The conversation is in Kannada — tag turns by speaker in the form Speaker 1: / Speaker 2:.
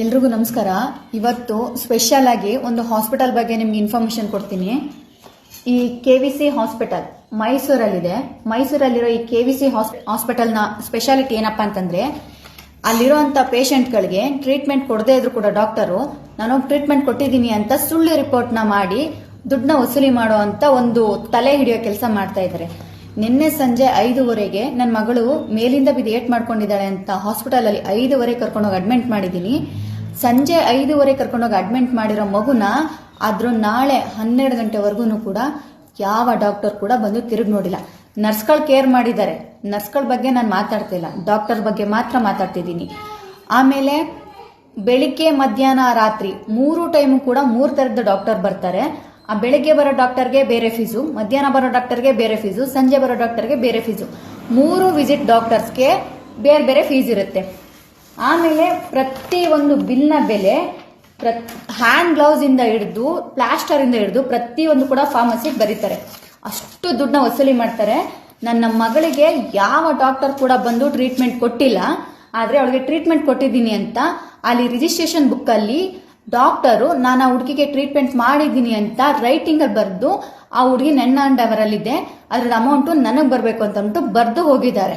Speaker 1: ಎಲ್ರಿಗೂ ನಮಸ್ಕಾರ. ಇವತ್ತು ಸ್ಪೆಷಲ್ ಆಗಿ ಒಂದು ಹಾಸ್ಪಿಟಲ್ ಬಗ್ಗೆ ನಿಮ್ಗೆ ಇನ್ಫಾರ್ಮೇಶನ್ ಕೊಡ್ತೀನಿ. ಈ KVC ಹಾಸ್ಪಿಟಲ್ ಮೈಸೂರಲ್ಲಿದೆ. ಮೈಸೂರಲ್ಲಿರೋ ಈ KVC ಹಾಸ್ಪಿಟಲ್ನ ಸ್ಪೆಷಾಲಿಟಿ ಏನಪ್ಪಾ ಅಂತಂದ್ರೆ, ಅಲ್ಲಿರೋಂಥ ಪೇಷಂಟ್ಗಳಿಗೆ ಟ್ರೀಟ್ಮೆಂಟ್ ಕೊಡದೇ ಇದ್ರು ಕೂಡ ಡಾಕ್ಟರು ನಾನು ಟ್ರೀಟ್ಮೆಂಟ್ ಕೊಟ್ಟಿದ್ದೀನಿ ಅಂತ ಸುಳ್ಳು ರಿಪೋರ್ಟ್ನ ಮಾಡಿ ದುಡ್ಡನ್ನ ವಸೂಲಿ ಮಾಡೋ ಅಂತ ಒಂದು ತಲೆ ಹಿಡಿಯೋ ಕೆಲಸ ಮಾಡ್ತಾ ಇದ್ದಾರೆ. ನಿನ್ನೆ ಸಂಜೆ 5:15ಗೆ ನನ್ನ ಮಗಳು ಮೇಲಿಂದ ಬಿದ್ದು ಏಟ್ ಮಾಡ್ಕೊಂಡಿದ್ದಾಳೆ ಅಂತ ಹಾಸ್ಪಿಟಲ್ ಅಲ್ಲಿ 5:15 ಕರ್ಕೊಂಡೋಗಿ ಅಡ್ಮಿಟ್ ಮಾಡಿದ್ದೀನಿ. ಸಂಜೆ 5:15 ಕರ್ಕೊಂಡೋಗಿ ಅಡ್ಮಿಟ್ ಮಾಡಿರೋ ಮಗುನ ಆದ್ರೂ ನಾಳೆ 12 ಗಂಟೆವರೆಗೂ ಕೂಡ ಯಾವ ಡಾಕ್ಟರ್ ಕೂಡ ಬಂದು ತಿರುಗಿ ನೋಡಿಲ್ಲ. ನರ್ಸ್ಗಳು ಕೇರ್ ಮಾಡಿದ್ದಾರೆ. ನರ್ಸ್ಗಳ ಬಗ್ಗೆ ನಾನು ಮಾತಾಡ್ತಿಲ್ಲ, ಡಾಕ್ಟರ್ ಬಗ್ಗೆ ಮಾತ್ರ ಮಾತಾಡ್ತಿದ್ದೀನಿ. ಆಮೇಲೆ ಬೆಳಿಗ್ಗೆ ಮಧ್ಯಾಹ್ನ ರಾತ್ರಿ 3 ಟೈಮು ಕೂಡ 3 ಥರದ ಡಾಕ್ಟರ್ ಬರ್ತಾರೆ. ಆ ಬೆಳಿಗ್ಗೆ ಬರೋ ಡಾಕ್ಟರ್ಗೆ ಬೇರೆ ಫೀಸು, ಮಧ್ಯಾಹ್ನ ಬರೋ ಡಾಕ್ಟರ್ಗೆ ಬೇರೆ ಫೀಸು, ಸಂಜೆ ಬರೋ ಡಾಕ್ಟರ್ಗೆ ಬೇರೆ ಫೀಸು. 3 ವಿಸಿಟ್ ಡಾಕ್ಟರ್ಸ್ಗೆ ಬೇರೆ ಬೇರೆ ಫೀಸ್ ಇರುತ್ತೆ. ಆಮೇಲೆ ಪ್ರತಿ ಒಂದು ಬಿಲ್ನ ಬೆಲೆ ಹ್ಯಾಂಡ್ ಗ್ಲೌಸ್ ಇಂದ ಹಿಡಿದು ಪ್ಲಾಸ್ಟರ್ ಇಂದ ಹಿಡಿದು ಪ್ರತಿಯೊಂದು ಕೂಡ ಫಾರ್ಮಸಿಗೆ ಬರೀತಾರೆ. ಅಷ್ಟು ದುಡ್ಡನ್ನ ವಸೂಲಿ ಮಾಡ್ತಾರೆ. ನನ್ನ ಮಗಳಿಗೆ ಯಾವ ಡಾಕ್ಟರ್ ಕೂಡ ಬಂದು ಟ್ರೀಟ್ಮೆಂಟ್ ಕೊಟ್ಟಿಲ್ಲ. ಆದ್ರೆ ಅವಳಿಗೆ ಟ್ರೀಟ್ಮೆಂಟ್ ಕೊಟ್ಟಿದ್ದೀನಿ ಅಂತ ಅಲ್ಲಿ ರಿಜಿಸ್ಟ್ರೇಷನ್ ಬುಕ್ ಅಲ್ಲಿ ಡಾಕ್ಟರು ನಾನು ಆ ಹುಡುಗಿಗೆ ಟ್ರೀಟ್ಮೆಂಟ್ ಮಾಡಿದ್ದೀನಿ ಅಂತ ರೈಟಿಂಗ್ ಅಲ್ಲಿ ಬರೆದು ಆ ಹುಡುಗಿ ನೆನ್ನ ಅವರಲ್ಲಿದೆ, ಅದ್ರ ಅಮೌಂಟು ನನಗೆ ಬರಬೇಕು ಅಂತ ಬರ್ದು ಹೋಗಿದ್ದಾರೆ.